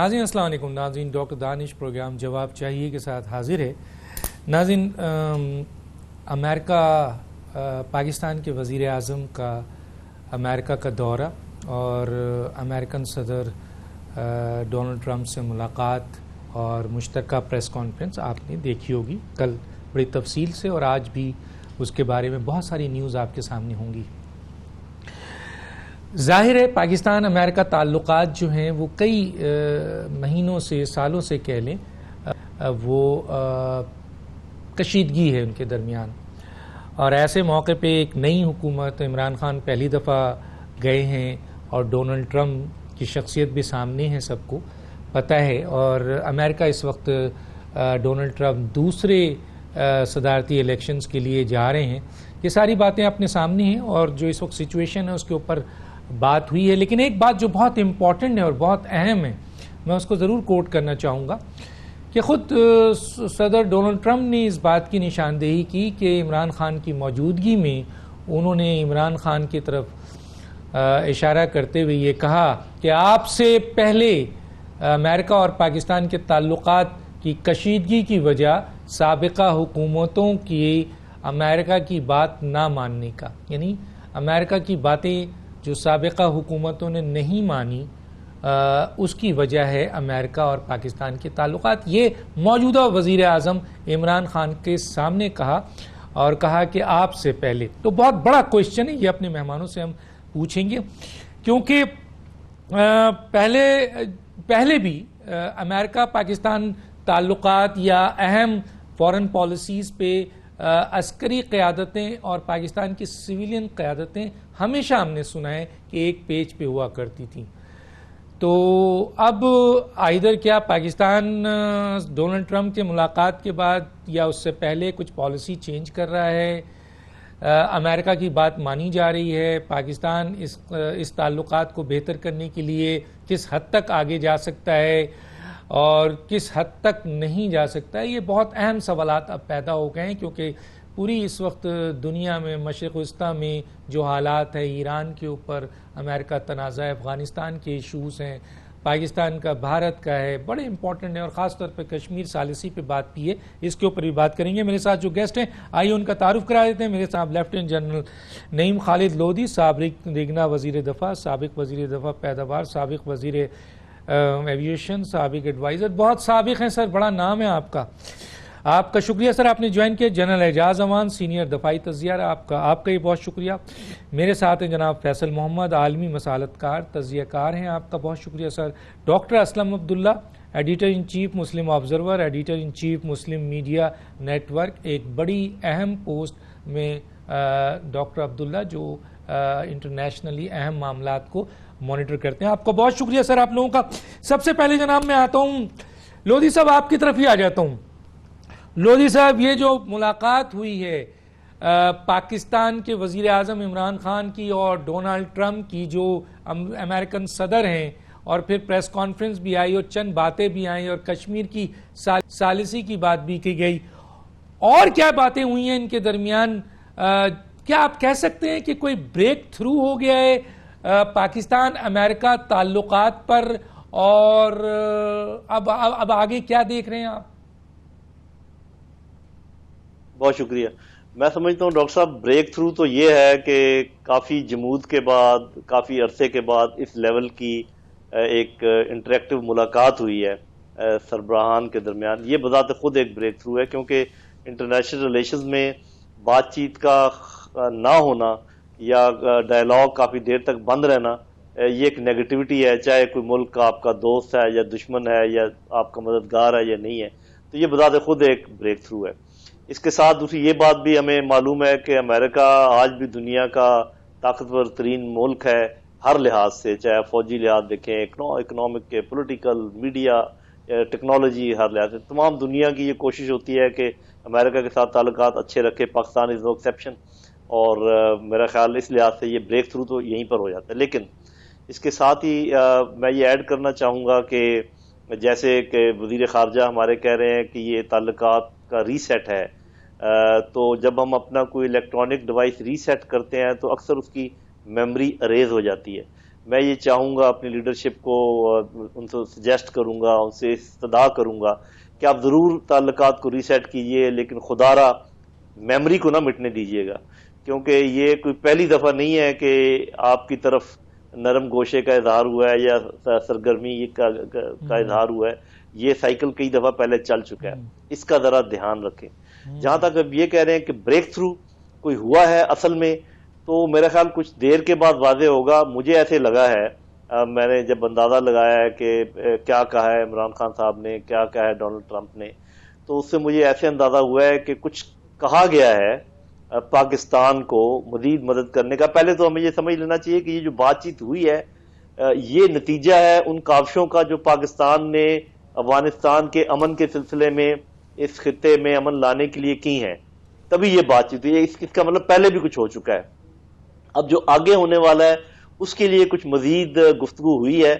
ناظرین السلام علیکم. ناظرین ڈاکٹر دانش پروگرام جواب چاہیے کے ساتھ حاضر ہے. ناظرین امریکہ پاکستان کے وزیر اعظم کا امریکہ کا دورہ اور امریکن صدر ڈونلڈ ٹرمپ سے ملاقات اور مشترکہ پریس کانفرنس آپ نے دیکھی ہوگی کل بڑی تفصیل سے، اور آج بھی اس کے بارے میں بہت ساری نیوز آپ کے سامنے ہوں گی. ظاہر ہے پاکستان امریکہ تعلقات جو ہیں وہ کئی مہینوں سے، سالوں سے کہہ لیں، وہ کشیدگی ہے ان کے درمیان. اور ایسے موقع پہ ایک نئی حکومت، عمران خان پہلی دفعہ گئے ہیں اور ڈونلڈ ٹرمپ کی شخصیت بھی سامنے ہے، سب کو پتہ ہے. اور امریکہ اس وقت ڈونلڈ ٹرمپ دوسرے صدارتی الیکشنز کے لیے جا رہے ہیں. یہ ساری باتیں اپنے سامنے ہیں اور جو اس وقت سچویشن ہے اس کے اوپر بات ہوئی ہے. لیکن ایک بات جو بہت امپورٹنٹ ہے اور بہت اہم ہے، میں اس کو ضرور کوٹ کرنا چاہوں گا کہ خود صدر ڈونلڈ ٹرمپ نے اس بات کی نشاندہی کی کہ عمران خان کی موجودگی میں انہوں نے عمران خان کی طرف اشارہ کرتے ہوئے یہ کہا کہ آپ سے پہلے امریکہ اور پاکستان کے تعلقات کی کشیدگی کی وجہ سابقہ حکومتوں کی امریکہ کی بات نہ ماننے کا، یعنی امریکہ کی باتیں جو سابقہ حکومتوں نے نہیں مانی اس کی وجہ ہے امریکہ اور پاکستان کے تعلقات. یہ موجودہ وزیر اعظم عمران خان کے سامنے کہا اور کہا کہ آپ سے پہلے. تو بہت بڑا کوشچن ہے، یہ اپنے مہمانوں سے ہم پوچھیں گے، کیونکہ پہلے بھی امریکہ پاکستان تعلقات یا اہم فورن پالیسیز پہ عسکری قیادتیں اور پاکستان کی سویلین قیادتیں ہمیشہ ہم نے سنا ہے کہ ایک پیج پہ ہوا کرتی تھیں. تو اب آئیدر کیا پاکستان ڈونلڈ ٹرمپ کے ملاقات کے بعد یا اس سے پہلے کچھ پالیسی چینج کر رہا ہے، امریکہ کی بات مانی جا رہی ہے، پاکستان اس تعلقات کو بہتر کرنے کے لیے کس حد تک آگے جا سکتا ہے اور کس حد تک نہیں جا سکتا ہے. یہ بہت اہم سوالات اب پیدا ہو گئے ہیں، کیونکہ پوری اس وقت دنیا میں مشرق وسطیٰ میں جو حالات ہے، ایران کے اوپر امریکہ تنازع، افغانستان کے ایشوز ہیں، پاکستان کا، بھارت کا ہے، بڑے امپورٹنٹ ہیں، اور خاص طور پہ کشمیر ثالثی پہ بات کی ہے، اس کے اوپر بھی بات کریں گے. میرے ساتھ جو گیسٹ ہیں آئیے ان کا تعارف کرا دیتے ہیں. میرے ساتھ لیفٹیننٹ جنرل نعیم خالد لودھی، سابق ریگنا وزیر دفاع، سابق وزیر دفاع پیداوار، سابق وزیر ایویشن، سابق ایڈوائزر. بہت سابق ہیں سر، بڑا نام ہے آپ کا شکریہ سر آپ نے جوائن کیا. جنرل اعجاز امان، سینئر دفاعی تجزیہ، آپ کا یہ بہت شکریہ. میرے ساتھ ہیں جناب فیصل محمد، عالمی مسالت کار، تجزیہ کار ہیں، آپ کا بہت شکریہ sir. Doctor Aslam Abdullah, editor in chief Muslim Observer, editor in chief Muslim Media Network. ایک بڑی اہم پوسٹ میں ڈاکٹر عبداللہ جو انٹرنیشنلی اہم معاملات کو مانیٹر کرتے ہیں. آپ کا بہت شکریہ سر آپ لوگوں کا. سب سے پہلے جناب میں آتا ہوں لودھی صاحب، آپ کی طرف ہی آ جاتا ہوں. لودھی صاحب، یہ جو ملاقات ہوئی ہے پاکستان کے وزیر اعظم عمران خان کی اور ڈونلڈ ٹرمپ کی، جو امریکن صدر ہیں، اور پھر پریس کانفرنس بھی آئی اور چند باتیں بھی آئیں اور کشمیر کی ثالثی کی بات بھی کی گئی، اور کیا باتیں ہوئی ہیں ان کے درمیان؟ کیا آپ کہہ سکتے ہیں کہ کوئی بریک تھرو ہو گیا ہے پاکستان امریکہ تعلقات پر، اور اب آگے کیا دیکھ رہے ہیں آپ؟ بہت شکریہ. میں سمجھتا ہوں ڈاکٹر صاحب بریک تھرو تو یہ ہے کہ کافی جمود کے بعد، کافی عرصے کے بعد اس لیول کی ایک انٹریکٹیو ملاقات ہوئی ہے سربراہان کے درمیان. یہ بذات خود ایک بریک تھرو ہے، کیونکہ انٹرنیشنل ریلیشنز میں بات چیت کا نہ ہونا یا ڈائلاگ کافی دیر تک بند رہنا، یہ ایک نیگیٹیوٹی ہے، چاہے کوئی ملک آپ کا دوست ہے یا دشمن ہے یا آپ کا مددگار ہے یا نہیں ہے. تو یہ بذات خود ایک بریک تھرو ہے. اس کے ساتھ دوسری یہ بات بھی ہمیں معلوم ہے کہ امریکہ آج بھی دنیا کا طاقتور ترین ملک ہے ہر لحاظ سے، چاہے فوجی لحاظ دیکھیں، اکنامک کے، پولیٹیکل، میڈیا، ٹیکنالوجی، ہر لحاظ سے. تمام دنیا کی یہ کوشش ہوتی ہے کہ امریکہ کے ساتھ تعلقات اچھے رکھے. پاکستان از نو ایکسیپشن، اور میرا خیال اس لحاظ سے یہ بریک تھرو تو یہیں پر ہو جاتا ہے. لیکن اس کے ساتھ ہی میں یہ ایڈ کرنا چاہوں گا کہ جیسے کہ وزیر خارجہ ہمارے کہہ رہے ہیں کہ یہ تعلقات کا ری سیٹ ہے، تو جب ہم اپنا کوئی الیکٹرانک ڈیوائس ری سیٹ کرتے ہیں تو اکثر اس کی میموری اریز ہو جاتی ہے. میں یہ چاہوں گا اپنی لیڈرشپ کو ان سے سجیسٹ کروں گا، ان سے استدعا کروں گا کہ آپ ضرور تعلقات کو ریسیٹ کیجئے، لیکن خدا را میموری کو نہ مٹنے دیجئے گا، کیونکہ یہ کوئی پہلی دفعہ نہیں ہے کہ آپ کی طرف نرم گوشے کا اظہار ہوا ہے یا سرگرمی کا اظہار ہوا ہے. یہ سائیکل کئی دفعہ پہلے چل چکا ہے، اس کا ذرا دھیان رکھیں. جہاں تک اب یہ کہہ رہے ہیں کہ بریک تھرو کوئی ہوا ہے اصل میں، تو میرا خیال کچھ دیر کے بعد واضح ہوگا. مجھے ایسے لگا ہے، میں نے جب اندازہ لگایا ہے کہ کیا کہا ہے عمران خان صاحب نے، کیا کہا ہے ڈونلڈ ٹرمپ نے، تو اس سے مجھے ایسے اندازہ ہوا ہے کہ کچھ کہا گیا ہے پاکستان کو مزید مدد کرنے کا. پہلے تو ہمیں یہ سمجھ لینا چاہیے کہ یہ جو بات چیت ہوئی ہے یہ نتیجہ ہے ان کاوشوں کا جو پاکستان نے افغانستان کے امن کے سلسلے میں اس خطے میں امن لانے کے لیے کی ہیں، تبھی یہ بات چیت ہوئی ہے. اس کا مطلب پہلے بھی کچھ ہو چکا ہے. اب جو آگے ہونے والا ہے اس کے لیے کچھ مزید گفتگو ہوئی ہے،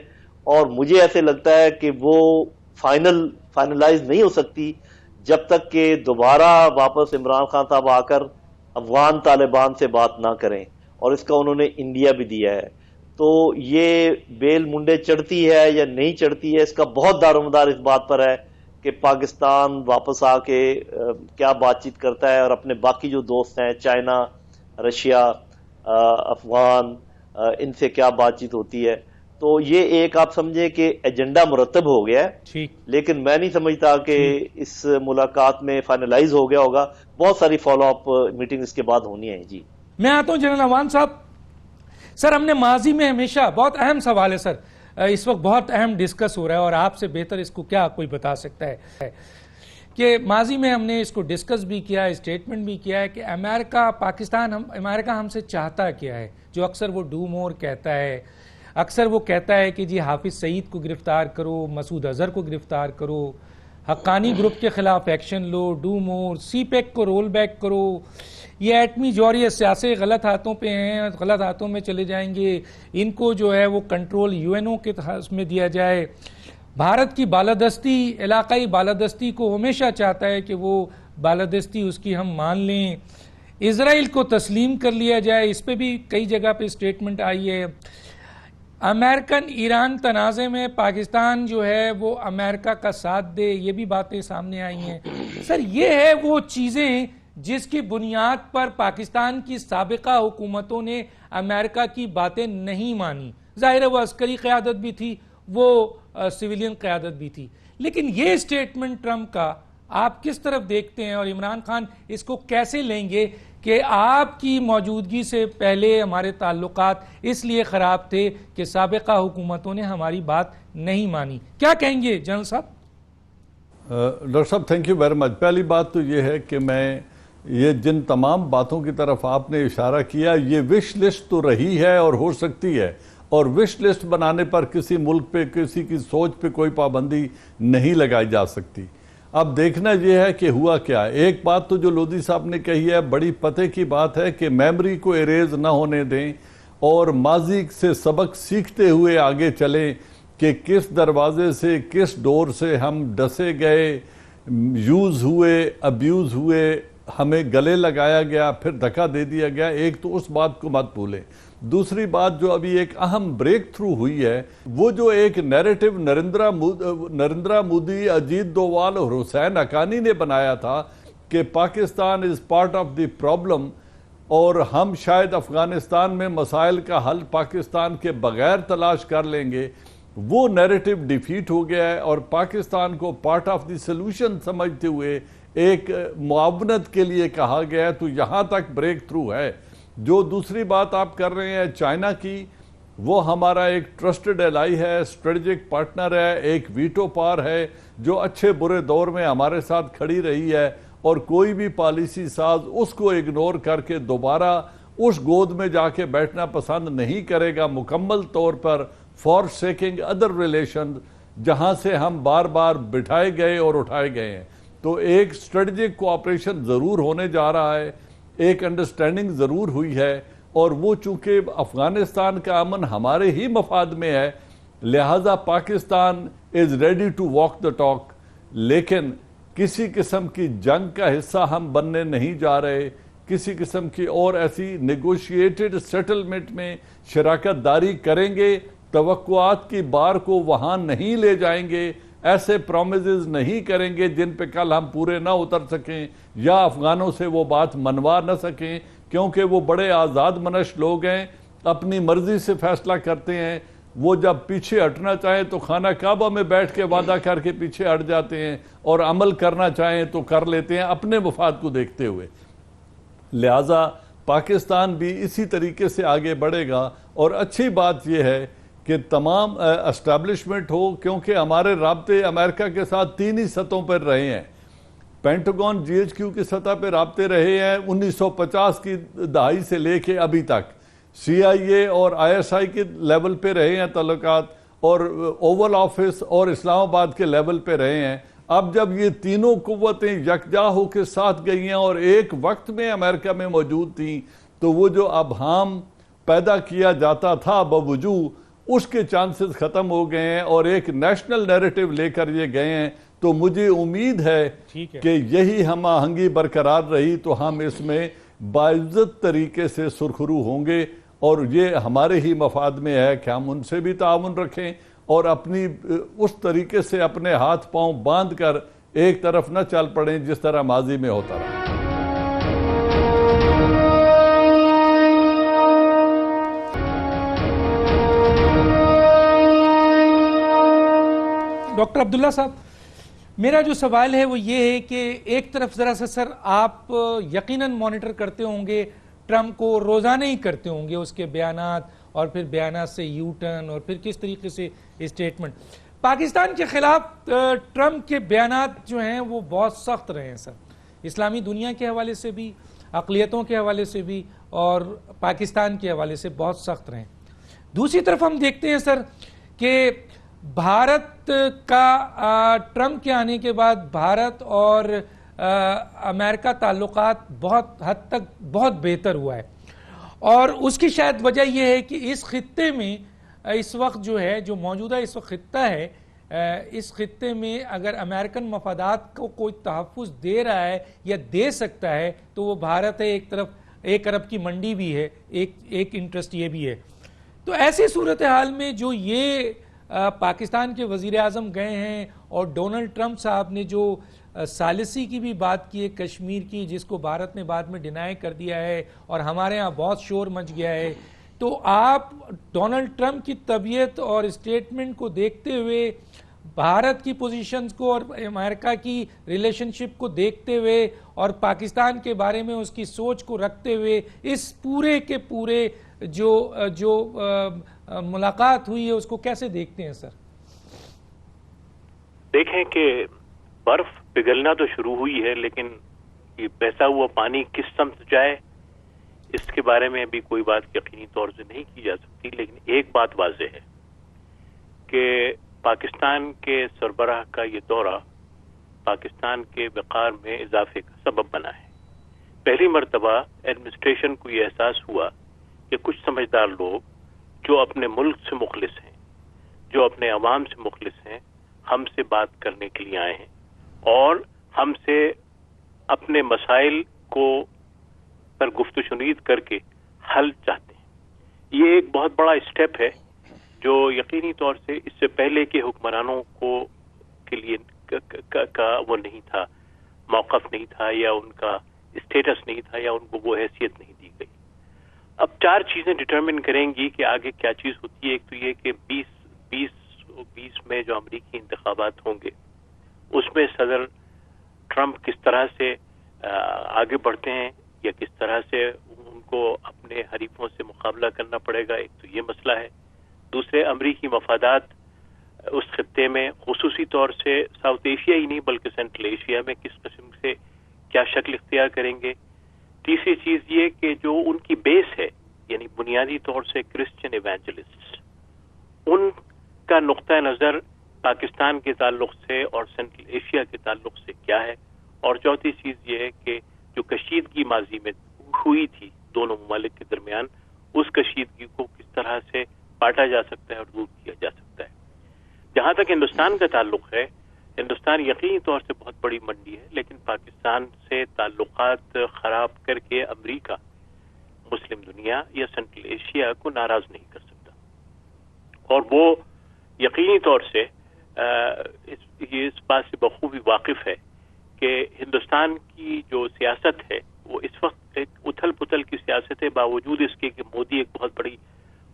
اور مجھے ایسے لگتا ہے کہ وہ فائنلائز نہیں ہو سکتی جب تک کہ دوبارہ واپس عمران خان صاحب آ کر افغان طالبان سے بات نہ کریں، اور اس کا انہوں نے انڈیا بھی دیا ہے. تو یہ بیل منڈے چڑھتی ہے یا نہیں چڑھتی ہے، اس کا بہت دار و مدار اس بات پر ہے کہ پاکستان واپس آ کے کیا بات چیت کرتا ہے، اور اپنے باقی جو دوست ہیں چائنا، رشیا، افغان، ان سے کیا بات چیت ہوتی ہے. تو یہ ایک آپ سمجھیں کہ ایجنڈا مرتب ہو گیا ہے، لیکن میں نہیں سمجھتا کہ اس ملاقات میں فائنلائز ہو گیا ہوگا. بہت ساری فالو اپ میٹنگ اس کے بعد ہونی ہے. جی میں آتا ہوں جنرل اعوان صاحب. سر ہم نے ماضی میں ہمیشہ، بہت اہم سوال ہے سر، اس وقت بہت اہم ڈسکس ہو رہا ہے اور آپ سے بہتر اس کو کیا کوئی بتا سکتا ہے کہ ماضی میں ہم نے اس کو ڈسکس بھی کیا، اسٹیٹمنٹ بھی کیا ہے کہ امریکہ ہم سے چاہتا کیا ہے. جو اکثر وہ ڈو مور کہتا ہے، اکثر وہ کہتا ہے کہ جی حافظ سعید کو گرفتار کرو، مسعود اظہر کو گرفتار کرو، حقانی گروپ کے خلاف ایکشن لو، ڈو مور، سی پیک کو رول بیک کرو، یہ ایٹمی جوہری سیاسی غلط ہاتھوں پہ ہیں، غلط ہاتھوں میں چلے جائیں گے، ان کو جو ہے وہ کنٹرول یو این او کے میں دیا جائے. بھارت کی بالادستی، علاقائی بالادستی کو ہمیشہ چاہتا ہے کہ وہ بالادستی اس کی ہم مان لیں، اسرائیل کو تسلیم کر لیا جائے. اس پہ بھی کئی جگہ پہ اسٹیٹمنٹ آئی ہے. امریکن ایران تنازع میں پاکستان جو ہے وہ امریکہ کا ساتھ دے، یہ بھی باتیں سامنے آئی ہیں. سر یہ ہے وہ چیزیں جس کی بنیاد پر پاکستان کی سابقہ حکومتوں نے امریکہ کی باتیں نہیں مانی. ظاہر ہے وہ عسکری قیادت بھی تھی، وہ سویلین قیادت بھی تھی، لیکن یہ اسٹیٹمنٹ ٹرمپ کا آپ کس طرف دیکھتے ہیں، اور عمران خان اس کو کیسے لیں گے کہ آپ کی موجودگی سے پہلے ہمارے تعلقات اس لیے خراب تھے کہ سابقہ حکومتوں نے ہماری بات نہیں مانی؟ کیا کہیں گے جنرل صاحب؟ ڈاکٹر صاحب تھینک یو ویری مچ. پہلی بات تو یہ ہے کہ میں یہ جن تمام باتوں کی طرف آپ نے اشارہ کیا، یہ وش لسٹ تو رہی ہے اور ہو سکتی ہے، اور وش لسٹ بنانے پر کسی ملک پہ، کسی کی سوچ پہ کوئی پابندی نہیں لگائی جا سکتی. اب دیکھنا یہ ہے کہ ہوا کیا. ایک بات تو جو لودھی صاحب نے کہی ہے، بڑی پتے کی بات ہے کہ میموری کو ایریز نہ ہونے دیں اور ماضی سے سبق سیکھتے ہوئے آگے چلیں کہ کس دروازے سے، کس ڈور سے ہم ڈسے گئے، یوز ہوئے، ابیوز ہوئے، ہمیں گلے لگایا گیا، پھر دھکا دے دیا گیا. ایک تو اس بات کو مت بھولیں. دوسری بات جو ابھی ایک اہم بریک تھرو ہوئی ہے، وہ جو ایک نیریٹو نریندرا مودی، اجیت دووال اور حسین حقانی نے بنایا تھا کہ Pakistan is part of the problem اور ہم شاید افغانستان میں مسائل کا حل پاکستان کے بغیر تلاش کر لیں گے، وہ نیریٹو ڈیفیٹ ہو گیا ہے اور پاکستان کو پارٹ آف دی سلوشن سمجھتے ہوئے ایک معاونت کے لیے کہا گیا ہے. تو یہاں تک بریک تھرو ہے. جو دوسری بات آپ کر رہے ہیں چائنا کی، وہ ہمارا ایک ٹرسٹڈ الائی ہے، اسٹریٹجک پارٹنر ہے، ایک ویٹو پار ہے، جو اچھے برے دور میں ہمارے ساتھ کھڑی رہی ہے، اور کوئی بھی پالیسی ساز اس کو اگنور کر کے دوبارہ اس گود میں جا کے بیٹھنا پسند نہیں کرے گا مکمل طور پر، فار سیکنگ ادر ریلیشن جہاں سے ہم بار بار بٹھائے گئے اور اٹھائے گئے ہیں. تو ایک اسٹریٹجک کوآپریشن ضرور ہونے جا رہا ہے، ایک انڈرسٹینڈنگ ضرور ہوئی ہے، اور وہ چونکہ افغانستان کا امن ہمارے ہی مفاد میں ہے، لہٰذا Pakistan is ready to walk the talk. لیکن کسی قسم کی جنگ کا حصہ ہم بننے نہیں جا رہے، کسی قسم کی اور ایسی نیگوشیٹڈ سیٹلمنٹ میں شراکت داری کریں گے، توقعات کی بار کو وہاں نہیں لے جائیں گے، ایسے پرومیسز نہیں کریں گے جن پہ کل ہم پورے نہ اتر سکیں یا افغانوں سے وہ بات منوا نہ سکیں، کیونکہ وہ بڑے آزاد منش لوگ ہیں، اپنی مرضی سے فیصلہ کرتے ہیں۔ وہ جب پیچھے ہٹنا چاہیں تو خانہ کعبہ میں بیٹھ کے وعدہ کر کے پیچھے ہٹ جاتے ہیں، اور عمل کرنا چاہیں تو کر لیتے ہیں اپنے مفاد کو دیکھتے ہوئے۔ لہٰذا پاکستان بھی اسی طریقے سے آگے بڑھے گا، اور اچھی بات یہ ہے کہ تمام اسٹیبلشمنٹ ہو، کیونکہ ہمارے رابطے امریکہ کے ساتھ 3 ہی سطحوں پر رہے ہیں۔ پینٹاگون جی ایچ کیو کی سطح پہ رابطے رہے ہیں 1950 کی دہائی سے لے کے ابھی تک، سی آئی اے اور آئی ایس آئی کے لیول پہ رہے ہیں تعلقات، اور اوول آفس اور اسلام آباد کے لیول پہ رہے ہیں۔ اب جب یہ تینوں قوتیں یکجا ہو کے ساتھ گئی ہیں اور ایک وقت میں امریکہ میں موجود تھیں، تو وہ جو ابہام پیدا کیا جاتا تھا بوجود اس کے چانسز ختم ہو گئے ہیں، اور ایک نیشنل نیریٹو لے کر یہ گئے ہیں۔ تو مجھے امید ہے کہ یہی ہم آہنگی برقرار رہی تو ہم اس میں باعزت طریقے سے سرخرو ہوں گے، اور یہ ہمارے ہی مفاد میں ہے کہ ہم ان سے بھی تعاون رکھیں، اور اپنی اس طریقے سے اپنے ہاتھ پاؤں باندھ کر ایک طرف نہ چل پڑیں جس طرح ماضی میں ہوتا رہا۔ ڈاکٹر عبداللہ صاحب، میرا جو سوال ہے وہ یہ ہے کہ ایک طرف ذرا سا سر آپ یقیناً مانیٹر کرتے ہوں گے، ٹرمپ کو روزانہ ہی کرتے ہوں گے، اس کے بیانات اور پھر بیانات سے یو ٹرن اور پھر کس طریقے سے اسٹیٹمنٹ۔ پاکستان کے خلاف ٹرمپ کے بیانات جو ہیں وہ بہت سخت رہے ہیں سر، اسلامی دنیا کے حوالے سے بھی، اقلیتوں کے حوالے سے بھی، اور پاکستان کے حوالے سے بہت سخت رہے ہیں۔ دوسری طرف ہم دیکھتے ہیں سر کہ بھارت کا ٹرمپ کے آنے کے بعد بھارت اور امریکہ تعلقات بہت حد تک بہت بہتر ہوا ہے، اور اس کی شاید وجہ یہ ہے کہ اس خطے میں اس وقت جو ہے، جو موجودہ اس وقت خطہ ہے، اس خطے میں اگر امریکن مفادات کو کوئی تحفظ دے رہا ہے یا دے سکتا ہے تو وہ بھارت ہے۔ ایک طرف 1 ارب کی منڈی بھی ہے، ایک انٹرسٹ یہ بھی ہے۔ تو ایسی صورتحال میں جو یہ پاکستان کے وزیر اعظم گئے ہیں، اور ڈونلڈ ٹرمپ صاحب نے جو ثالثی کی بھی بات کی ہے کشمیر کی، جس کو بھارت نے بعد میں ڈینائی کر دیا ہے اور ہمارے ہاں بہت شور مچ گیا ہے، تو آپ ڈونلڈ ٹرمپ کی طبیعت اور اسٹیٹمنٹ کو دیکھتے ہوئے، بھارت کی پوزیشنز کو اور امریکہ کی ریلیشن شپ کو دیکھتے ہوئے، اور پاکستان کے بارے میں اس کی سوچ کو رکھتے ہوئے، اس پورے کے پورے جو ملاقات ہوئی ہے اس کو کیسے دیکھتے ہیں سر؟ دیکھیں کہ برف پگھلنا تو شروع ہوئی ہے، لیکن یہ بہتا ہوا پانی کس سمت جائے اس کے بارے میں ابھی کوئی بات یقینی طور سے نہیں کی جا سکتی۔ لیکن ایک بات واضح ہے کہ پاکستان کے سربراہ کا یہ دورہ پاکستان کے وقار میں اضافے کا سبب بنا ہے۔ پہلی مرتبہ ایڈمنسٹریشن کو یہ احساس ہوا کہ کچھ سمجھدار لوگ جو اپنے ملک سے مخلص ہیں، جو اپنے عوام سے مخلص ہیں، ہم سے بات کرنے کے لیے آئے ہیں اور ہم سے اپنے مسائل کو پر گفت و شنید کر کے حل چاہتے ہیں۔ یہ ایک بہت بڑا اسٹیپ ہے جو یقینی طور سے اس سے پہلے کے حکمرانوں کے لیے کا وہ نہیں تھا، موقف نہیں تھا، یا ان کا اسٹیٹس نہیں تھا، یا ان کو وہ حیثیت نہیں دی گئی۔ اب 4 چیزیں ڈٹرمن کریں گی کہ آگے کیا چیز ہوتی ہے۔ ایک تو یہ کہ 20 میں جو امریکی انتخابات ہوں گے اس میں صدر ٹرمپ کس طرح سے آگے بڑھتے ہیں، یا کس طرح سے ان کو اپنے حریفوں سے مقابلہ کرنا پڑے گا، ایک تو یہ مسئلہ ہے۔ دوسرے، امریکی مفادات اس خطے میں خصوصی طور سے ساؤتھ ایشیا ہی نہیں بلکہ سینٹرل ایشیا میں کس قسم سے کیا شکل اختیار کریں گے۔ تیسری چیز یہ کہ جو ان کی بیس ہے، یعنی بنیادی طور سے کرسچن ایوانجلسٹ، ان کا نقطہ نظر پاکستان کے تعلق سے اور سینٹرل ایشیا کے تعلق سے کیا ہے۔ اور چوتھی چیز یہ ہے کہ جو کشیدگی ماضی میں ہوئی تھی دونوں ممالک کے درمیان، اس کشیدگی کو کس طرح سے پاٹا جا سکتا ہے اور دور کیا جا سکتا ہے۔ جہاں تک ہندوستان کا تعلق ہے، ہندوستان یقینی طور سے بہت بڑی منڈی ہے، لیکن پاکستان پاکستان سے تعلقات خراب کر کے امریکہ مسلم دنیا یا سینٹرل ایشیا کو ناراض نہیں کر سکتا، اور وہ یقینی طور سے اس بات سے بخوبی واقف ہے کہ ہندوستان کی جو سیاست ہے وہ اس وقت ایک اتھل پتھل کی سیاست ہے، باوجود اس کے کہ مودی ایک بہت بڑی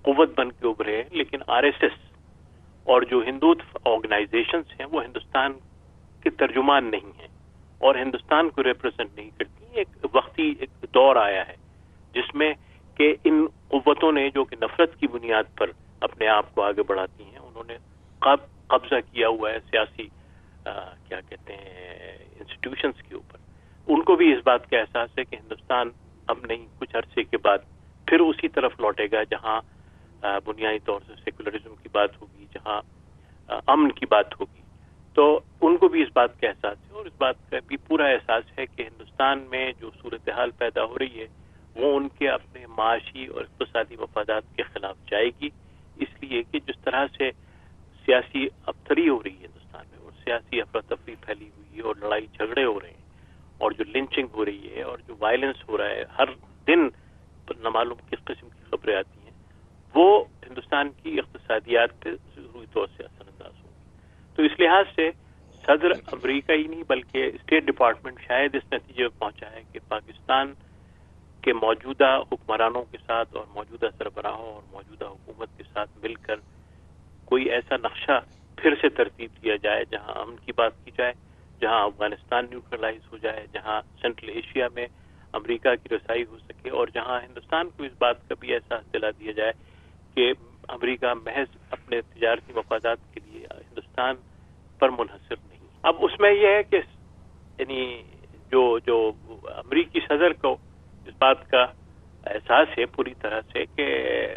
قوت بن کے ابھرے ہیں، لیکن RSS اور جو ہندوتو آرگنائزیشنز ہیں وہ ہندوستان کے ترجمان نہیں ہیں اور ہندوستان کو ریپرزینٹ نہیں کرتی۔ ایک وقتی ایک دور آیا ہے جس میں کہ ان قوتوں نے جو کہ نفرت کی بنیاد پر اپنے آپ کو آگے بڑھاتی ہیں، انہوں نے قبضہ کیا ہوا ہے سیاسی کیا کہتے ہیں انسٹیٹیوشنز کے اوپر۔ ان کو بھی اس بات کا احساس ہے کہ ہندوستان اب نہیں، کچھ عرصے کے بعد پھر اسی طرف لوٹے گا جہاں بنیادی طور سے سیکولرزم کی بات ہوگی، جہاں امن کی بات ہوگی۔ تو ان کو بھی اس بات کا احساس ہے، اور اس بات کا بھی پورا احساس ہے کہ ہندوستان میں جو صورتحال پیدا ہو رہی ہے وہ ان کے اپنے معاشی اور اقتصادی مفادات کے خلاف جائے گی، اس لیے کہ جس طرح سے سیاسی ابتری ہو رہی ہے ہندوستان میں، اور سیاسی افراتفری پھیلی ہوئی ہے، اور لڑائی جھگڑے ہو رہے ہیں، اور جو لنچنگ ہو رہی ہے، اور جو وائلنس ہو رہا ہے، ہر دن نہ معلوم کس قسم کی خبریں آتی ہیں، وہ ہندوستان کی اقتصادیات پہ ضروری طور سے اثر انداز ہوگی۔ تو اس لحاظ سے صدر امریکہ ہی نہیں بلکہ اسٹیٹ ڈپارٹمنٹ شاید اس نتیجے پہ پہنچا ہے کہ پاکستان کے موجودہ حکمرانوں کے ساتھ اور موجودہ سربراہوں اور موجودہ حکومت کے ساتھ مل کر کوئی ایسا نقشہ پھر سے ترتیب دیا جائے جہاں امن کی بات کی جائے، جہاں افغانستان نیوٹرلائز ہو جائے، جہاں سینٹرل ایشیا میں امریکہ کی رسائی ہو سکے، اور جہاں ہندوستان کو اس بات کا بھی احساس دلا دیا جائے کہ امریکہ محض اپنے تجارتی مفادات کے لیے ہندوستان پر منحصر نہیں۔ اب اس میں یہ ہے کہ یعنی جو امریکی صدر کو اس بات کا احساس ہے پوری طرح سے کہ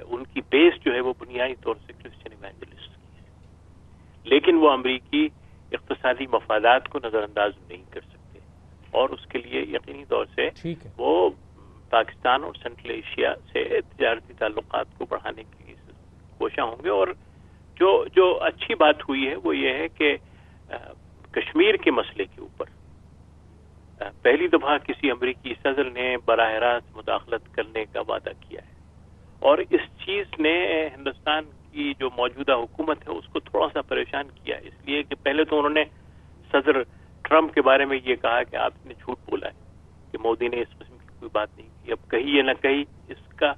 ان کی بیس جو ہے وہ بنیادی طور سے کرسچن ایونجلسٹ کی ہے، لیکن وہ امریکی اقتصادی مفادات کو نظر انداز نہیں کر سکتے، اور اس کے لیے یقینی طور سے وہ پاکستان اور سینٹرل ایشیا سے تجارتی تعلقات کو بڑھانے کی کوشاں ہوں گے۔ اور جو اچھی بات ہوئی ہے وہ یہ ہے کہ کشمیر کے مسئلے کے اوپر پہلی دفعہ کسی امریکی صدر نے براہ راست مداخلت کرنے کا وعدہ کیا ہے، اور اس چیز نے ہندوستان کی جو موجودہ حکومت ہے اس کو تھوڑا سا پریشان کیا، اس لیے کہ پہلے تو انہوں نے صدر ٹرمپ کے بارے میں یہ کہا کہ آپ نے جھوٹ بولا ہے کہ مودی نے اس قسم کی کوئی بات نہیں کی۔ اب کہی یا نہ کہی اس کا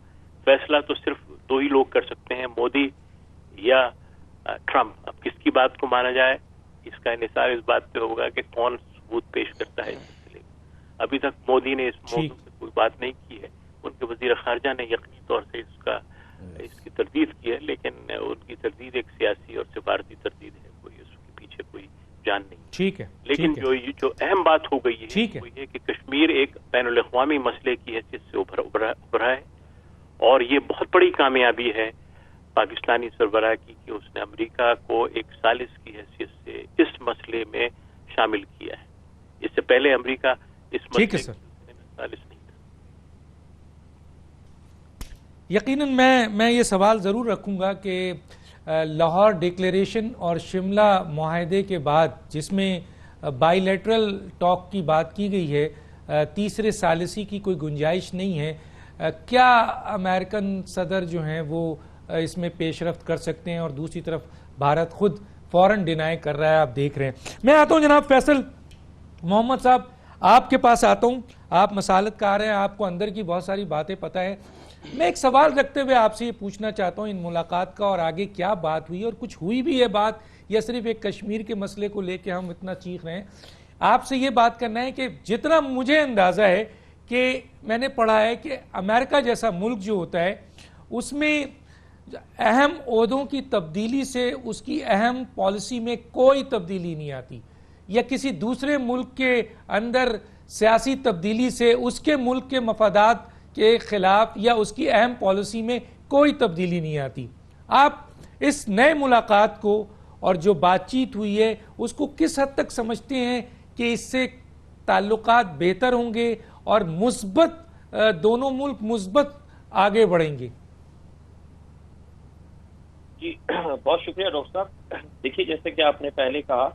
فیصلہ تو صرف دو ہی لوگ کر سکتے ہیں، مودی یا ٹرمپ۔ اب کس کی بات کو مانا جائے اس کا انحصار اس بات پہ ہوگا کہ کون ثبوت پیش کرتا ہے۔ ابھی تک مودی نے اس موضوع پہ کوئی بات نہیں کی ہے، ان کے وزیر خارجہ نے یقینی طور سے اس کی تردید کی ہے، لیکن ان کی تردید ایک سیاسی اور سفارتی تردید ہے، کوئی اس کے پیچھے کوئی جان نہیں۔ ٹھیک ہے، لیکن جو اہم بات ہو گئی ہے وہ یہ کہ کشمیر ایک بین الاقوامی مسئلے کی حیثیت سے ابھرا ہے، اور یہ بہت بڑی کامیابی ہے پاکستانی سربراہ کی کہ اس نے امریکہ کو ایک ثالث کی حیثیت سے اس مسئلے میں شامل کیا ہے۔ اس سے پہلے امریکہ اس مسئلے میں ثالث نہیں تھا۔ یقیناً میں یہ سوال ضرور رکھوں گا کہ لاہور ڈکلیریشن اور شملہ معاہدے کے بعد جس میں بائی لیٹرل ٹاک کی بات کی گئی ہے، تیسرے ثالثی کی کوئی گنجائش نہیں ہے، کیا امریکن صدر جو ہیں وہ اس میں پیش رفت کر سکتے ہیں؟ اور دوسری طرف بھارت خود فوراً ڈینائی کر رہا ہے، آپ دیکھ رہے ہیں۔ میں آتا ہوں جناب فیصل محمد صاحب، آپ کے پاس آتا ہوں، آپ مسالت کار ہیں، آپ کو اندر کی بہت ساری باتیں پتہ ہے۔ میں ایک سوال رکھتے ہوئے آپ سے یہ پوچھنا چاہتا ہوں ان ملاقات کا اور آگے کیا بات ہوئی اور کچھ ہوئی بھی ہے بات یا صرف ایک کشمیر کے مسئلے کو لے کے ہم اتنا چیخ رہے ہیں؟ آپ سے یہ بات کرنا ہے کہ جتنا مجھے اندازہ ہے کہ میں نے پڑھا ہے کہ امریکہ جیسا ملک جو ہوتا ہے اس میں اہم عہدوں کی تبدیلی سے اس کی اہم پالیسی میں کوئی تبدیلی نہیں آتی، یا کسی دوسرے ملک کے اندر سیاسی تبدیلی سے اس کے ملک کے مفادات کے خلاف یا اس کی اہم پالیسی میں کوئی تبدیلی نہیں آتی۔ آپ اس نئے ملاقات کو اور جو بات چیت ہوئی ہے اس کو کس حد تک سمجھتے ہیں کہ اس سے تعلقات بہتر ہوں گے اور مثبت دونوں ملک مثبت آگے بڑھیں گے؟ جی بہت شکریہ ڈاکٹر صاحب۔ دیکھیے جیسے کہ آپ نے پہلے کہا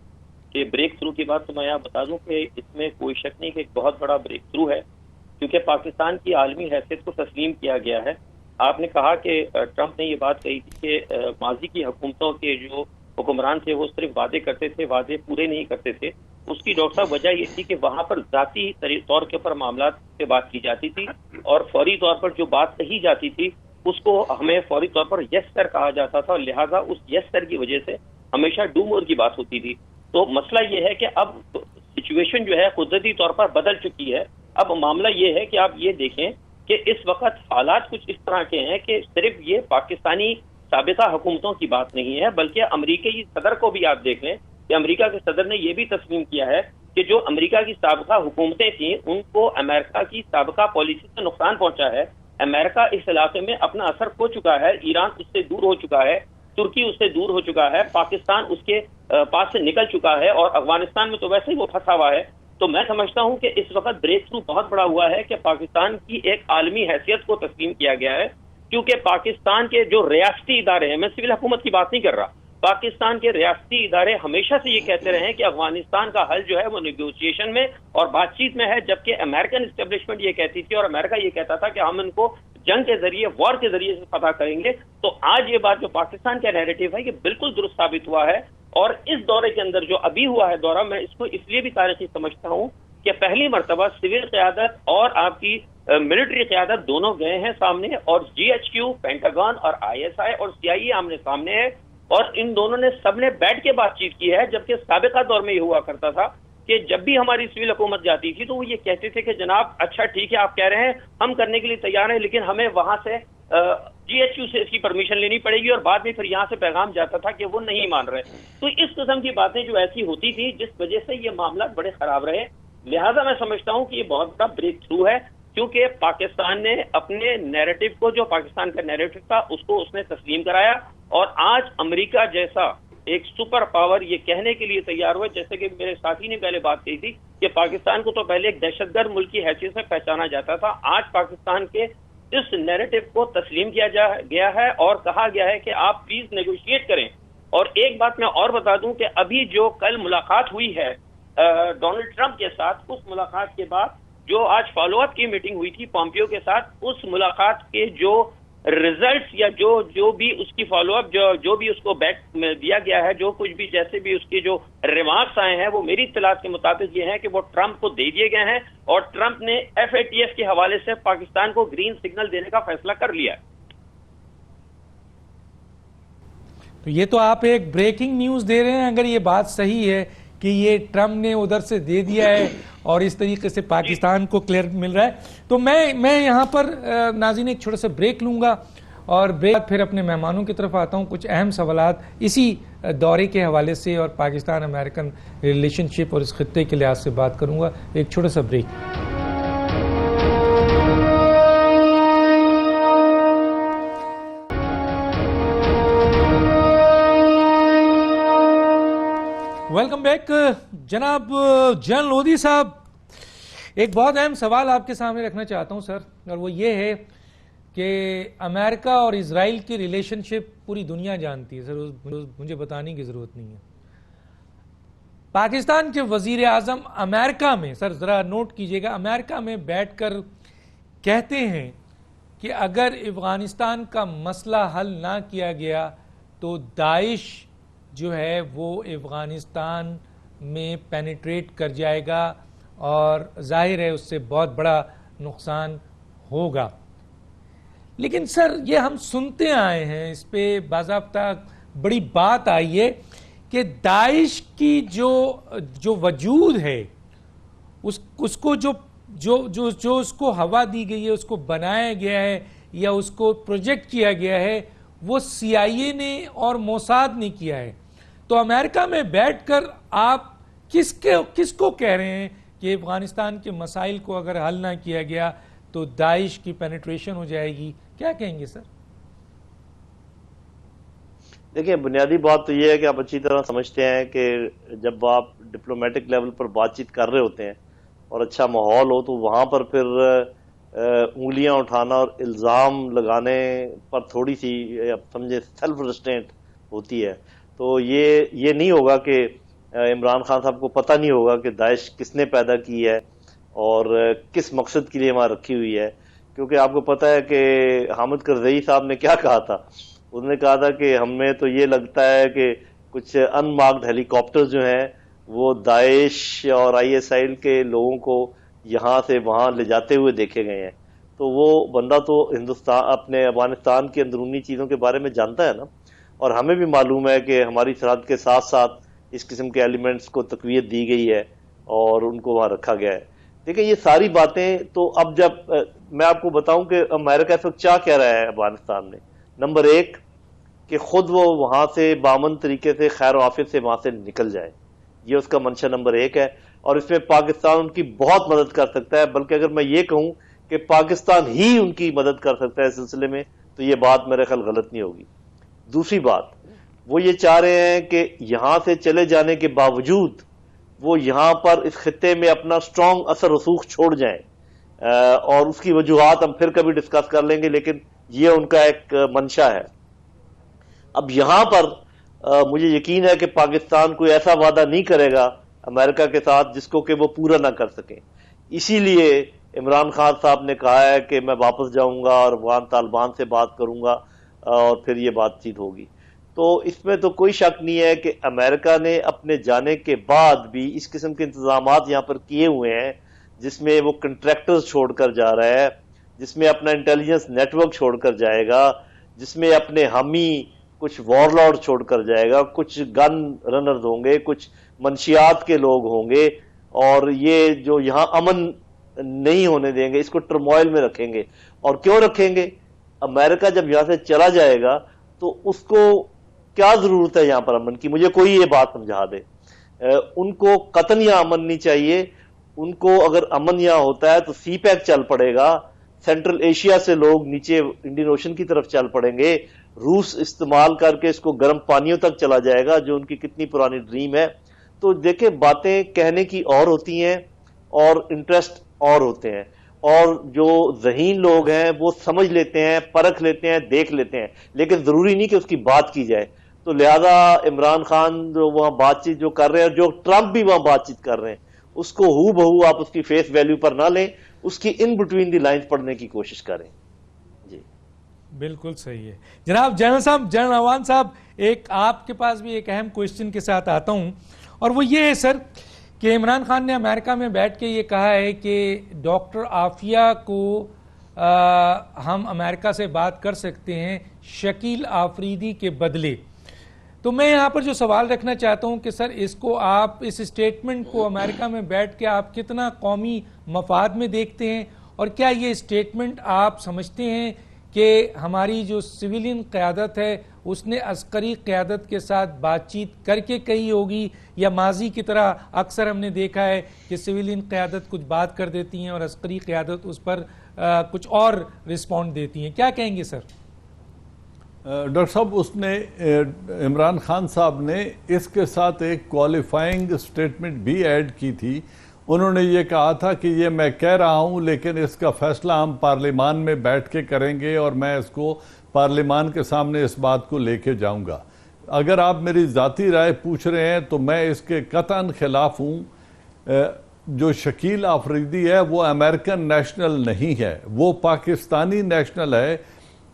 کہ بریک تھرو کی بات تو میں آپ بتا دوں کہ اس میں کوئی شک نہیں کہ ایک بہت بڑا بریک تھرو ہے، کیونکہ پاکستان کی عالمی حیثیت کو تسلیم کیا گیا ہے. آپ نے کہا کہ ٹرمپ نے یہ بات کہی تھی کہ ماضی کی حکومتوں کے جو حکمران تھے وہ صرف وعدے کرتے تھے، وعدے پورے نہیں کرتے تھے. اس کی ڈاکٹر صاحب وجہ یہ تھی کہ وہاں پر ذاتی طور کے اوپر معاملات پہ بات کی جاتی تھی، اور فوری طور پر جو بات کہی جاتی تھی اس کو ہمیں فوری طور پر یس سر کہا جاتا تھا، اور لہٰذا اس یس سر کی وجہ سے ہمیشہ ڈو مور کی بات ہوتی تھی. تو مسئلہ یہ ہے کہ اب سچویشن جو ہے قدرتی طور پر بدل چکی ہے. اب معاملہ یہ ہے کہ آپ یہ دیکھیں کہ اس وقت حالات کچھ اس طرح کے ہیں کہ صرف یہ پاکستانی سابقہ حکومتوں کی بات نہیں ہے، بلکہ امریکی صدر کو بھی آپ دیکھ لیں کہ امریکہ کے صدر نے یہ بھی تسلیم کیا ہے کہ جو امریکہ کی سابقہ حکومتیں تھیں ان کو امریکہ کی سابقہ پالیسی سے نقصان پہنچا ہے. امریکہ اس علاقے میں اپنا اثر کھو چکا ہے، ایران اس سے دور ہو چکا ہے، ترکی اس سے دور ہو چکا ہے، پاکستان اس کے پاس سے نکل چکا ہے، اور افغانستان میں تو ویسے ہی وہ پھنسا ہوا ہے. تو میں سمجھتا ہوں کہ اس وقت بریک تھرو بہت بڑا ہوا ہے کہ پاکستان کی ایک عالمی حیثیت کو تسلیم کیا گیا ہے، کیونکہ پاکستان کے جو ریاستی ادارے ہیں، میں سول حکومت کی بات نہیں کر رہا، پاکستان کے ریاستی ادارے ہمیشہ سے یہ کہتے رہے ہیں کہ افغانستان کا حل جو ہے وہ نیگوشیشن میں اور بات چیت میں ہے، جبکہ امریکن اسٹیبلشمنٹ یہ کہتی تھی اور امریکہ یہ کہتا تھا کہ ہم ان کو جنگ کے ذریعے، وار کے ذریعے سے فتح کریں گے. تو آج یہ بات جو پاکستان کا نیریٹو ہے یہ بالکل درست ثابت ہوا ہے. اور اس دورے کے اندر جو ابھی ہوا ہے دورہ، میں اس کو اس لیے بھی تاریخی سمجھتا ہوں کہ پہلی مرتبہ سول قیادت اور آپ کی ملٹری قیادت دونوں گئے ہیں سامنے، اور جی ایچ کیو، پینٹاگون اور آئی ایس آئی اور سی آئی اے آمنے سامنے ہے، اور ان دونوں نے سب نے بیٹھ کے بات چیت کی ہے. جبکہ سابقہ دور میں یہ ہوا کرتا تھا کہ جب بھی ہماری سول حکومت جاتی تھی تو وہ یہ کہتے تھے کہ جناب اچھا ٹھیک ہے، آپ کہہ رہے ہیں ہم کرنے کے لیے تیار ہیں، لیکن ہمیں وہاں سے جی ایچ کیو سے اس کی پرمیشن لینی پڑے گی، اور بعد میں پھر یہاں سے پیغام جاتا تھا کہ وہ نہیں مان رہے. تو اس قسم کی باتیں جو ایسی ہوتی تھی جس وجہ سے یہ معاملات بڑے خراب رہے. لہٰذا میں سمجھتا ہوں کہ یہ بہت بڑا بریک تھرو ہے، کیونکہ پاکستان نے اپنے نیریٹو کو، جو پاکستان کا نیریٹو تھا، اس کو اس نے تسلیم کرایا. اور آج امریکہ جیسا ایک سپر پاور یہ کہنے کے لیے تیار ہوئے، جیسے کہ میرے ساتھی نے پہلے بات کہی تھی کہ پاکستان کو تو پہلے ایک دہشت گرد ملک کی حیثیت سے پہچانا جاتا تھا، آج پاکستان کے اس نیریٹو کو تسلیم کیا گیا ہے اور کہا گیا ہے کہ آپ پلیز نیگوشیٹ کریں. اور ایک بات میں اور بتا دوں کہ ابھی جو کل ملاقات ہوئی ہے ڈونلڈ ٹرمپ کے ساتھ، اس ملاقات کے بعد جو آج فالو اپ کی میٹنگ ہوئی تھی پومپیو کے ساتھ، اس ملاقات کے جو ریزلٹس یا جو بھی اس کی فالو اپ جو بھی اس کو بیک دیا گیا ہے، جو کچھ بھی جیسے بھی اس کی جو ریمارکس آئے ہیں، وہ میری اطلاعات کے مطابق یہ ہیں کہ وہ ٹرمپ کو دے دیے گئے ہیں، اور ٹرمپ نے ایف اے ٹی ایف کے حوالے سے پاکستان کو گرین سگنل دینے کا فیصلہ کر لیا ہے. تو یہ تو آپ ایک بریکنگ نیوز دے رہے ہیں. اگر یہ بات صحیح ہے کہ یہ ٹرمپ نے ادھر سے دے دیا ہے اور اس طریقے سے پاکستان کو کلیئر مل رہا ہے، تو میں یہاں پر ناظرین ایک چھوٹا سا بریک لوں گا، اور بریک پھر اپنے مہمانوں کی طرف آتا ہوں. کچھ اہم سوالات اسی دورے کے حوالے سے اور پاکستان امریکن ریلیشن شپ اور اس خطے کے لحاظ سے بات کروں گا. ایک چھوٹا سا بریک. Welcome back. جناب جنرل لودھی صاحب، ایک بہت اہم سوال آپ کے سامنے رکھنا چاہتا ہوں سر، اور وہ یہ ہے کہ امریکہ اور اسرائیل کی ریلیشن شپ پوری دنیا جانتی ہے سر، مجھے بتانے کی ضرورت نہیں ہے. پاکستان کے وزیر اعظم امریکہ میں، سر ذرا نوٹ کیجئے گا، امریکہ میں بیٹھ کر کہتے ہیں کہ اگر افغانستان کا مسئلہ حل نہ کیا گیا تو داعش جو ہے وہ افغانستان میں پینیٹریٹ کر جائے گا اور ظاہر ہے اس سے بہت بڑا نقصان ہوگا. لیکن سر یہ ہم سنتے آئے ہیں، اس پہ باضابطہ بڑی بات آئی ہے کہ داعش کی جو وجود ہے، اس کو جو اس کو ہوا دی گئی ہے، اس کو بنایا گیا ہے یا اس کو پروجیکٹ کیا گیا ہے، وہ سی آئی اے نے اور موساد نے کیا ہے. تو امریکہ میں بیٹھ کر آپ کس کو کہہ رہے ہیں کہ افغانستان کے مسائل کو اگر حل نہ کیا گیا تو داعش کی پینیٹریشن ہو جائے گی؟ کیا کہیں گے سر؟ دیکھیں، بنیادی بات تو یہ ہے کہ آپ اچھی طرح سمجھتے ہیں کہ جب آپ ڈپلومیٹک لیول پر بات چیت کر رہے ہوتے ہیں اور اچھا ماحول ہو، تو وہاں پر پھر انگلیاں اٹھانا اور الزام لگانے پر تھوڑی سی سمجھے سیلف ریسٹرینٹ ہوتی ہے. تو یہ نہیں ہوگا کہ عمران خان صاحب کو پتہ نہیں ہوگا کہ داعش کس نے پیدا کی ہے اور کس مقصد کے لیے وہاں رکھی ہوئی ہے. کیونکہ آپ کو پتہ ہے کہ حامد کرزئی صاحب نے کیا کہا تھا. انہوں نے کہا تھا کہ ہمیں تو یہ لگتا ہے کہ کچھ ان مارکڈ ہیلی کاپٹر جو ہیں وہ داعش اور آئی ایس آئی کے لوگوں کو یہاں سے وہاں لے جاتے ہوئے دیکھے گئے ہیں. تو وہ بندہ تو ہندوستان اپنے افغانستان کی اندرونی چیزوں کے بارے میں جانتا ہے نا. اور ہمیں بھی معلوم ہے کہ ہماری سرحد کے ساتھ ساتھ اس قسم کے ایلیمنٹس کو تقویت دی گئی ہے اور ان کو وہاں رکھا گیا ہے. دیکھیں یہ ساری باتیں تو اب جب میں آپ کو بتاؤں کہ امریکہ اس وقت کیا کہہ رہا ہے افغانستان میں. نمبر ایک کہ خود وہ وہاں سے بامن طریقے سے خیر و عافیت سے وہاں سے نکل جائے. یہ اس کا منشا نمبر ایک ہے اور اس میں پاکستان ان کی بہت مدد کر سکتا ہے. بلکہ اگر میں یہ کہوں کہ پاکستان ہی ان کی مدد کر سکتا ہے اس سلسلے میں تو یہ بات میرے خیال غلط نہیں ہوگی. دوسری بات وہ یہ چاہ رہے ہیں کہ یہاں سے چلے جانے کے باوجود وہ یہاں پر اس خطے میں اپنا سٹرونگ اثر رسوخ چھوڑ جائیں اور اس کی وجوہات ہم پھر کبھی ڈسکس کر لیں گے لیکن یہ ان کا ایک منشا ہے. اب یہاں پر مجھے یقین ہے کہ پاکستان کوئی ایسا وعدہ نہیں کرے گا امریکہ کے ساتھ جس کو کہ وہ پورا نہ کر سکیں. اسی لیے عمران خان صاحب نے کہا ہے کہ میں واپس جاؤں گا اور افغان طالبان سے بات کروں گا اور پھر یہ بات چیت ہوگی. تو اس میں تو کوئی شک نہیں ہے کہ امریکہ نے اپنے جانے کے بعد بھی اس قسم کے انتظامات یہاں پر کیے ہوئے ہیں جس میں وہ کنٹریکٹرز چھوڑ کر جا رہا ہے, جس میں اپنا انٹیلیجنس نیٹ ورک چھوڑ کر جائے گا, جس میں اپنے حامی کچھ وار لارڈ چھوڑ کر جائے گا, کچھ گن رنرز ہوں گے, کچھ منشیات کے لوگ ہوں گے اور یہ جو یہاں امن نہیں ہونے دیں گے, اس کو ٹرموائل میں رکھیں گے. اور کیوں رکھیں گے؟ امریکہ جب یہاں سے چلا جائے گا تو اس کو کیا ضرورت ہے یہاں پر امن کی؟ مجھے کوئی یہ بات سمجھا دے. ان کو قطن یہاں امن نہیں چاہیے. ان کو اگر امن یہاں ہوتا ہے تو سی پیک چل پڑے گا, سینٹرل ایشیا سے لوگ نیچے انڈین اوشن کی طرف چل پڑیں گے, روس استعمال کر کے اس کو گرم پانیوں تک چلا جائے گا جو ان کی کتنی پرانی ڈریم ہے. تو دیکھیں باتیں کہنے کی اور ہوتی ہیں اور انٹرسٹ اور ہوتے ہیں, اور جو ذہین لوگ ہیں وہ سمجھ لیتے ہیں, پرکھ لیتے ہیں, دیکھ لیتے ہیں, لیکن ضروری نہیں کہ اس کی بات کی جائے. تو لہذا عمران خان جو وہاں بات چیت جو کر رہے ہیں, جو ٹرمپ بھی وہاں بات چیت کر رہے ہیں, اس کو ہو بہو آپ اس کی فیس ویلیو پر نہ لیں, اس کی ان بٹوین دی لائنز پڑھنے کی کوشش کریں. جی بالکل صحیح ہے جناب. جنرل صاحب, جنرل عوان صاحب, ایک آپ کے پاس بھی ایک اہم کوشچن کے ساتھ آتا ہوں اور وہ یہ ہے سر کہ عمران خان نے امریکہ میں بیٹھ کے یہ کہا ہے کہ ڈاکٹر عافیہ کو ہم امریکہ سے بات کر سکتے ہیں شکیل آفریدی کے بدلے. تو میں یہاں پر جو سوال رکھنا چاہتا ہوں کہ سر اس کو آپ اس اسٹیٹمنٹ کو امریکہ میں بیٹھ کے آپ کتنا قومی مفاد میں دیکھتے ہیں, اور کیا یہ اسٹیٹمنٹ آپ سمجھتے ہیں کہ ہماری جو سویلین قیادت ہے اس نے عسکری قیادت کے ساتھ بات چیت کر کے کہی ہوگی, یا ماضی کی طرح اکثر ہم نے دیکھا ہے کہ سویلین قیادت کچھ بات کر دیتی ہیں اور عسکری قیادت اس پر کچھ اور رسپونڈ دیتی ہیں؟ کیا کہیں گے سر؟ ڈاکٹر صاحب, اس نے عمران خان صاحب نے اس کے ساتھ ایک کوالیفائنگ اسٹیٹمنٹ بھی ایڈ کی تھی. انہوں نے یہ کہا تھا کہ یہ میں کہہ رہا ہوں لیکن اس کا فیصلہ ہم پارلیمان میں بیٹھ کے کریں گے اور میں اس کو پارلیمان کے سامنے اس بات کو لے کے جاؤں گا. اگر آپ میری ذاتی رائے پوچھ رہے ہیں تو میں اس کے قطعاً خلاف ہوں. جو شکیل آفریدی ہے وہ امریکن نیشنل نہیں ہے, وہ پاکستانی نیشنل ہے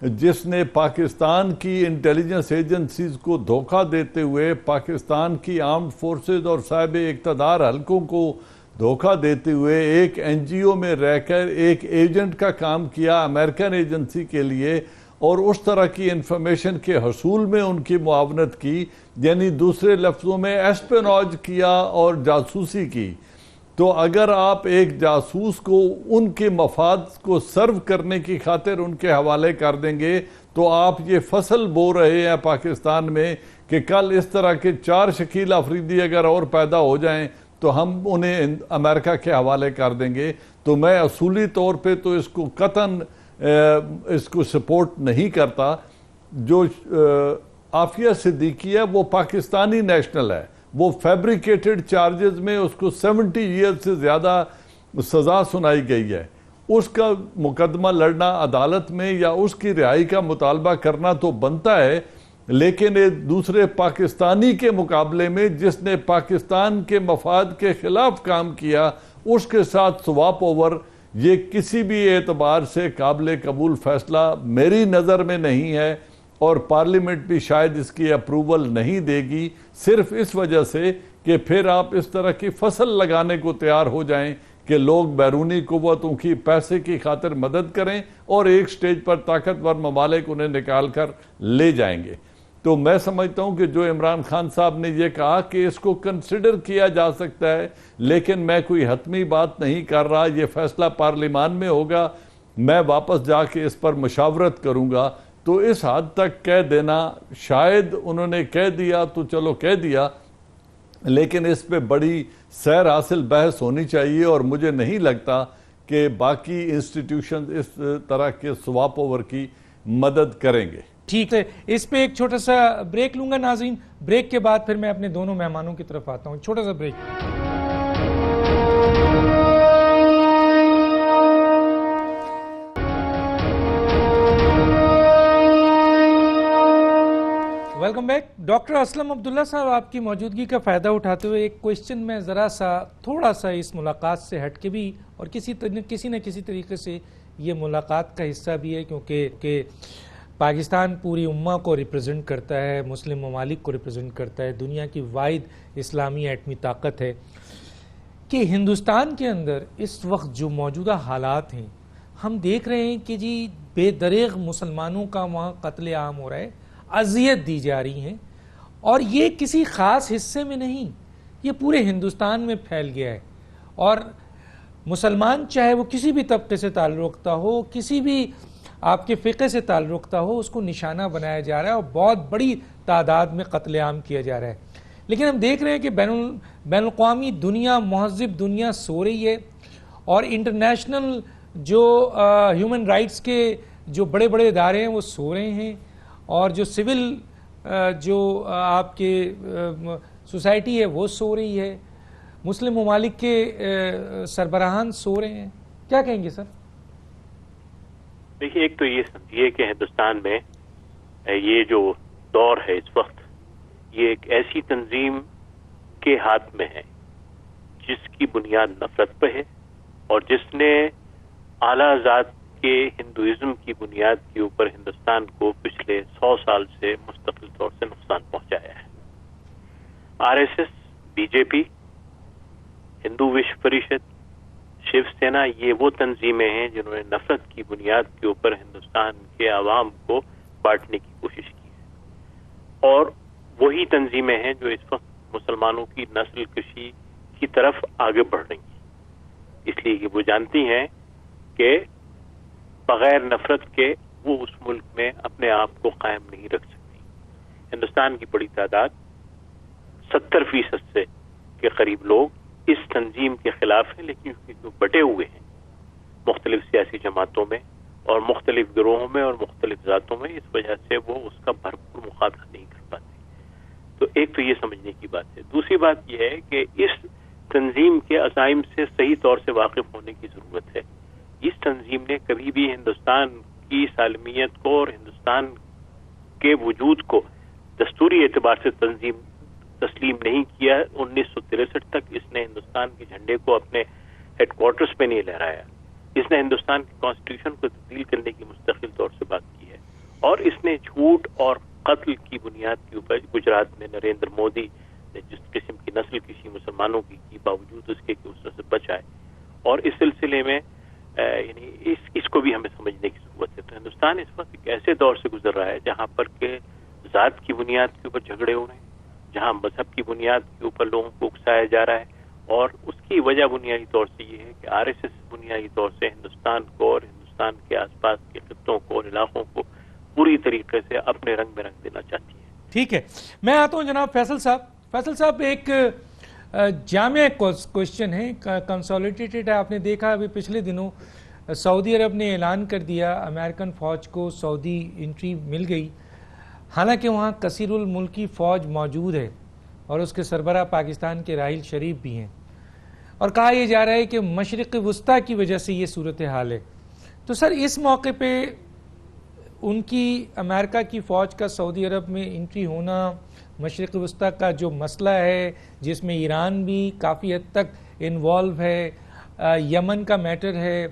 جس نے پاکستان کی انٹیلیجنس ایجنسیز کو دھوکہ دیتے ہوئے پاکستان کی آرمڈ فورسز اور صاحب اقتدار حلقوں کو دھوکہ دیتے ہوئے ایک این جی او میں رہ کر ایک ایجنٹ کا کام کیا امریکن ایجنسی کے لیے, اور اس طرح کی انفارمیشن کے حصول میں ان کی معاونت کی, یعنی دوسرے لفظوں میں ایسپیناج کیا اور جاسوسی کی. تو اگر آپ ایک جاسوس کو ان کے مفاد کو سرو کرنے کی خاطر ان کے حوالے کر دیں گے تو آپ یہ فصل بو رہے ہیں پاکستان میں کہ کل اس طرح کے 4 شکیل آفریدی اگر اور پیدا ہو جائیں تو ہم انہیں امریکہ کے حوالے کر دیں گے. تو میں اصولی طور پہ تو اس کو قطعاً اس کو سپورٹ نہیں کرتا. جو عافیہ صدیقی ہے وہ پاکستانی نیشنل ہے, وہ فیبریکیٹڈ چارجز میں اس کو 70 ایئر سے زیادہ سزا سنائی گئی ہے. اس کا مقدمہ لڑنا عدالت میں یا اس کی رہائی کا مطالبہ کرنا تو بنتا ہے, لیکن ایک دوسرے پاکستانی کے مقابلے میں جس نے پاکستان کے مفاد کے خلاف کام کیا اس کے ساتھ سواپ اوور، یہ کسی بھی اعتبار سے قابل قبول فیصلہ میری نظر میں نہیں ہے، اور پارلیمنٹ بھی شاید اس کی اپروول نہیں دے گی، صرف اس وجہ سے کہ پھر آپ اس طرح کی فصل لگانے کو تیار ہو جائیں کہ لوگ بیرونی قوتوں کی پیسے کی خاطر مدد کریں اور ایک سٹیج پر طاقتور ممالک انہیں نکال کر لے جائیں گے۔ تو میں سمجھتا ہوں کہ جو عمران خان صاحب نے یہ کہا کہ اس کو کنسیڈر کیا جا سکتا ہے، لیکن میں کوئی حتمی بات نہیں کر رہا، یہ فیصلہ پارلیمان میں ہوگا، میں واپس جا کے اس پر مشاورت کروں گا۔ تو اس حد تک کہہ دینا، شاید انہوں نے کہہ دیا تو چلو کہہ دیا، لیکن اس پہ بڑی سیر حاصل بحث ہونی چاہیے، اور مجھے نہیں لگتا کہ باقی انسٹیٹیوشن اس طرح کے سواپ اوور کی مدد کریں گے۔ ٹھیک ہے، اس پہ ایک چھوٹا سا بریک لوں گا ناظرین، بریک کے بعد پھر میں اپنے دونوں مہمانوں کی طرف آتا ہوں، چھوٹا سا break. Welcome back. Doctor Aslam Abdullah صاحب، آپ کی موجودگی کا فائدہ اٹھاتے ہوئے ایک کوشچن میں ذرا سا تھوڑا سا اس ملاقات سے ہٹ کے بھی، اور کسی نہ کسی طریقے سے یہ ملاقات کا حصہ بھی ہے، کیونکہ پاکستان پوری امہ کو ریپرزینٹ کرتا ہے، مسلم ممالک کو ریپرزینٹ کرتا ہے، دنیا کی واحد اسلامی ایٹمی طاقت ہے، کہ ہندوستان کے اندر اس وقت جو موجودہ حالات ہیں، ہم دیکھ رہے ہیں کہ جی بے دریغ مسلمانوں کا وہاں قتل عام ہو رہا ہے، اذیت دی جا رہی ہیں، اور یہ کسی خاص حصے میں نہیں، یہ پورے ہندوستان میں پھیل گیا ہے، اور مسلمان چاہے وہ کسی بھی طبقے سے تعلق رکھتا ہو، کسی بھی آپ کے فقہ سے تعلق رکھتا ہو، اس کو نشانہ بنایا جا رہا ہے، اور بہت بڑی تعداد میں قتل عام کیا جا رہا ہے۔ لیکن ہم دیکھ رہے ہیں کہ بین الاقوامی دنیا، مہذب دنیا سو رہی ہے، اور انٹرنیشنل جو ہیومن رائٹس کے جو بڑے بڑے ادارے ہیں وہ سو رہے ہیں، اور جو سول جو آپ کے سوسائٹی ہے وہ سو رہی ہے، مسلم ممالک کے سربراہان سو رہے ہیں۔ کیا کہیں گے سر؟ دیکھیے، ایک تو یہ سمجھیے کہ ہندوستان میں یہ جو دور ہے اس وقت، یہ ایک ایسی تنظیم کے ہاتھ میں ہے جس کی بنیاد نفرت پہ ہے، اور جس نے اعلیٰ ذات کے ہندوازم کی بنیاد کے اوپر ہندوستان کو پچھلے 100 سال سے مستقل طور سے نقصان پہنچایا ہے۔ R S S, B J P, Hindu Vishwa Parishad, Shiv Sena, یہ وہ تنظیمیں ہیں جنہوں نے نفرت کی بنیاد کے اوپر ہندوستان کے عوام کو بانٹنے کی کوشش کی ہے، اور وہی تنظیمیں ہیں جو اس وقت مسلمانوں کی نسل کشی کی طرف آگے بڑھ رہی ہیں، اس لیے کہ وہ جانتی ہیں کہ بغیر نفرت کے وہ اس ملک میں اپنے آپ کو قائم نہیں رکھ سکتی۔ ہندوستان کی بڑی تعداد 70% سے کے قریب لوگ اس تنظیم کے خلاف ہیں، لیکن جو بٹے ہوئے ہیں مختلف سیاسی جماعتوں میں اور مختلف گروہوں میں اور مختلف ذاتوں میں، اس وجہ سے وہ اس کا بھرپور مقابلہ نہیں کر پاتے۔ تو ایک تو یہ سمجھنے کی بات ہے۔ دوسری بات یہ ہے کہ اس تنظیم کے عزائم سے صحیح طور سے واقف ہونے کی ضرورت ہے۔ اس تنظیم نے کبھی بھی ہندوستان کی سالمیت کو اور ہندوستان کے وجود کو دستوری اعتبار سے تسلیم نہیں کیا۔ 1963 تک اس نے ہندوستان کے جھنڈے کو اپنے ہیڈ کوارٹرز پہ نہیں لہرایا۔ اس نے ہندوستان کی کانسٹیٹیوشن کو تبدیل کرنے کی مستقل طور سے بات کی ہے، اور اس نے جھوٹ اور قتل کی بنیاد کے اوپر گجرات میں نریندر مودی نے جس قسم کی نسل کشی مسلمانوں کی باوجود اس کے کہ اس سے بچائے، اور اس سلسلے میں یعنی اس کو بھی ہمیں سمجھنے کی ضرورت ہے۔ تو ہندوستان اس وقت ایک ایسے دور سے گزر رہا ہے جہاں پر کہ ذات کی بنیاد کے اوپر جھگڑے ہو رہے ہیں، جہاں مذہب کی بنیاد کے اوپر لوگوں کو اکسایا جا رہا ہے، اور اس کی وجہ بنیادی طور سے یہ ہے کہ آر ایس ایس بنیادی طور سے ہندوستان کو اور ہندوستان کے آس پاس کے خطوں کو اور علاقوں کو پوری طریقے سے اپنے رنگ میں رنگ دینا چاہتی ہے۔ ٹھیک ہے، میں آتا ہوں جناب فیصل صاحب۔ فیصل صاحب، ایک جامع کوشچن ہے، کنسولیڈیٹڈ ہے۔ آپ نے دیکھا ابھی پچھلے دنوں سعودی عرب نے اعلان کر دیا امریکن فوج کو سعودی انٹری مل گئی، حالانکہ وہاں کثیر الملکی فوج موجود ہے اور اس کے سربراہ پاکستان کے راحیل شریف بھی ہیں، اور کہا یہ جا رہا ہے کہ مشرق وسطیٰ کی وجہ سے یہ صورتحال ہے۔ تو سر، اس موقع پہ ان کی امریکہ کی فوج کا سعودی عرب میں انٹری ہونا، مشرق وسطیٰ کا جو مسئلہ ہے جس میں ایران بھی کافی حد تک انوالو ہے، یمن کا میٹر ہے،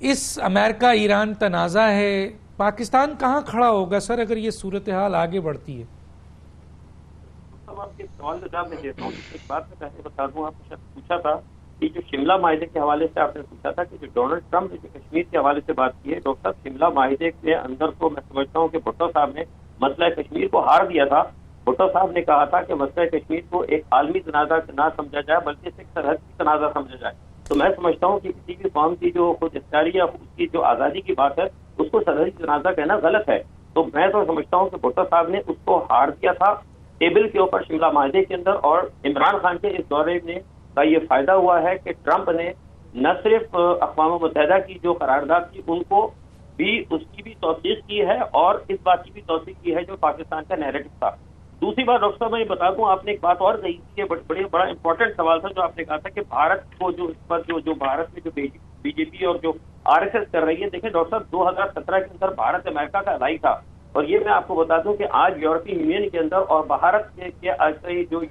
اس امریکہ ایران تنازع ہے، پاکستان کہاں کھڑا ہوگا سر اگر یہ صورتحال آگے بڑھتی ہے؟ آپ کے سوال کا جواب میں دیتا ہوں. ایک بات میں پہلے بتا دوں، آپ نے شاید پوچھا تھا کہ جو شملہ معاہدے کے حوالے سے آپ نے پوچھا تھا کہ جو ڈونلڈ ٹرمپ نے جو کشمیر کے حوالے سے بات کی ہے، ڈاکٹر صاحب شملہ معاہدے کے اندر تو میں سمجھتا ہوں کہ بھٹو صاحب نے مسئلہ کشمیر کو ہار دیا تھا. بھٹو صاحب نے کہا تھا کہ مسئلہ کشمیر کو ایک عالمی تنازع نہ سمجھا جائے بلکہ اسے ایک سرحد کی تنازع سمجھا جائے. تو میں سمجھتا ہوں کہ کسی بھی قوم کی جو خود اختیاری یا اس کی جو آزادی کی بات ہے اس کو سرحدی تنازع کہنا غلط ہے. تو میں تو سمجھتا ہوں کہ بھٹو صاحب نے اس کو ہار دیا تھا ٹیبل کے اوپر شملہ معاہدے کے اندر. اور عمران خان کے اس دورے میں کا یہ فائدہ ہوا ہے کہ ٹرمپ نے نہ صرف اقوام متحدہ کی جو قرارداد تھی ان کو بھی اس کی بھی توثیق کی ہے اور اس بات کی بھی توثیق کی ہے جو پاکستان کا نیریٹو تھا. دوسری بات ڈاکٹر صاحب میں یہ بتا دوں، آپ نے ایک بات اور کہی تھی، بڑا امپورٹنٹ سوال تھا جو آپ نے کہا تھا کہ بھارت کو جو اس پر جو بھارت میں جو بی جے پی اور جو آر ایس ایس کر رہی ہے. دیکھیں ڈاکٹر صاحب 2017 کے اندر بھارت امریکہ کا الائی تھا اور یہ میں آپ کو بتا دوں کہ آج یورپی یونین کے اندر اور بھارت کے جو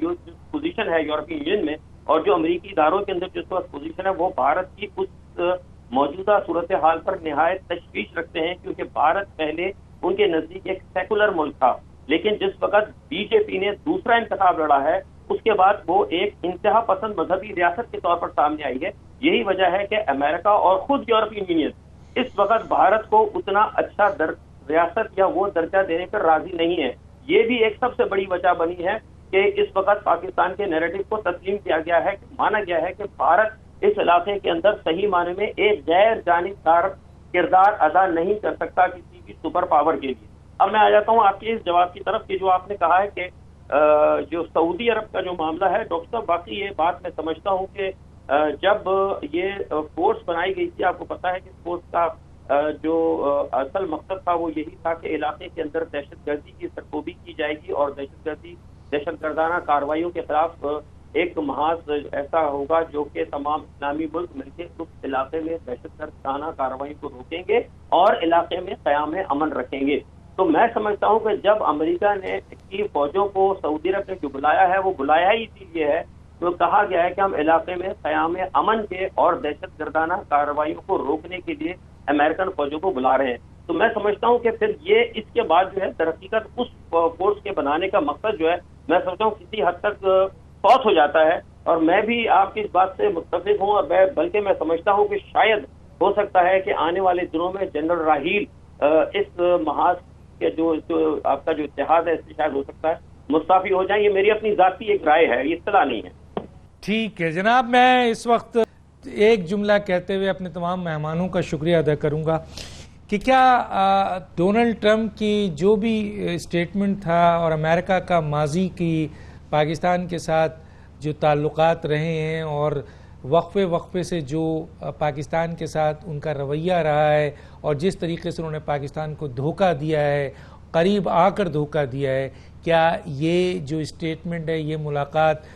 پوزیشن ہے یورپی یونین میں اور جو امریکی اداروں کے اندر جس وقت پوزیشن ہے وہ بھارت کی اس موجودہ صورتحال پر نہایت تشویش رکھتے ہیں کیونکہ بھارت پہلے ان کے نزدیک ایک سیکولر ملک تھا، لیکن جس وقت بی جے پی نے دوسرا انتخاب لڑا ہے اس کے بعد وہ ایک انتہا پسند مذہبی ریاست کے طور پر سامنے آئی ہے. یہی وجہ ہے کہ امریکہ اور خود یورپی یونین اس وقت بھارت کو اتنا اچھا ریاست یا وہ درجہ دینے پر راضی نہیں ہے. یہ بھی ایک سب سے بڑی وجہ بنی ہے کہ اس وقت پاکستان کے نیریٹو کو تسلیم کیا گیا ہے، مانا گیا ہے کہ بھارت اس علاقے کے اندر صحیح معنی میں ایک غیر جانبدار کردار ادا نہیں کر سکتا کسی بھی سپر پاور کے لیے. اب میں آ جاتا ہوں آپ کے اس جواب کی طرف کہ جو آپ نے کہا ہے کہ جو سعودی عرب کا جو معاملہ ہے، ڈاکٹر صاحب باقی یہ بات میں سمجھتا ہوں کہ جب یہ فورس بنائی گئی تھی، آپ کو پتا ہے کہ فورس کا جو اصل مقصد تھا وہ یہی تھا کہ علاقے کے اندر دہشت گردی کی سرکوبی کی جائے گی اور دہشت گردانہ کارروائیوں کے خلاف ایک محاذ ایسا ہوگا جو کہ تمام اسلامی ملک مل کے اس علاقے میں دہشت گردانہ کارروائیوں کو روکیں گے اور علاقے میں قیام امن رکھیں گے. تو میں سمجھتا ہوں کہ جب امریکہ نے کی فوجوں کو سعودی عرب نے جو بلایا ہے وہ بلایا ہی اسی لیے ہے تو کہا گیا ہے کہ ہم علاقے میں قیام امن کے اور دہشت گردانہ کارروائیوں کو روکنے کے لیے امریکن فوجوں کو بلا رہے ہیں. تو میں سمجھتا ہوں کہ پھر یہ اس کے بعد جو ہے تحقیقت اس فورس کے بنانے کا مقصد جو ہے میں سمجھتا ہوں کسی حد تک فوت ہو جاتا ہے. اور میں بھی آپ کی اس بات سے متفق ہوں اور بلکہ میں سمجھتا ہوں کہ شاید ہو سکتا ہے کہ آنے والے دنوں میں جنرل راحیل اس محاذ کے جو آپ کا جو اتحاد ہے اس سے شاید ہو سکتا ہے مستعفی ہو جائیں. یہ میری اپنی ذاتی ایک رائے ہے، یہ اطلاع نہیں ہے. ٹھیک ہے جناب، میں اس وقت ایک جملہ کہتے ہوئے اپنے تمام مہمانوں کا شکریہ ادا کروں گا کہ کیا ڈونلڈ ٹرمپ کی جو بھی اسٹیٹمنٹ تھا اور امریکہ کا ماضی کی پاکستان کے ساتھ جو تعلقات رہے ہیں اور وقفے سے جو پاکستان کے ساتھ ان کا رویہ رہا ہے اور جس طریقے سے انہوں نے پاکستان کو دھوکہ دیا ہے، قریب آ کر دھوکہ دیا ہے، کیا یہ جو اسٹیٹمنٹ ہے یہ ملاقات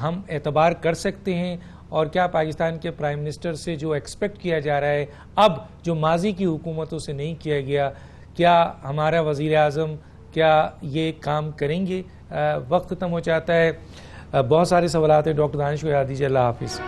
ہم اعتبار کر سکتے ہیں؟ اور کیا پاکستان کے پرائم منسٹر سے جو ایکسپیکٹ کیا جا رہا ہے اب جو ماضی کی حکومتوں سے نہیں کیا گیا، کیا ہمارا وزیر اعظم کیا یہ کام کریں گے؟ وقت ختم ہو جاتا ہے، بہت سارے سوالات ہیں. ڈاکٹر دانش کو یاد دیجیے. اللہ حافظ.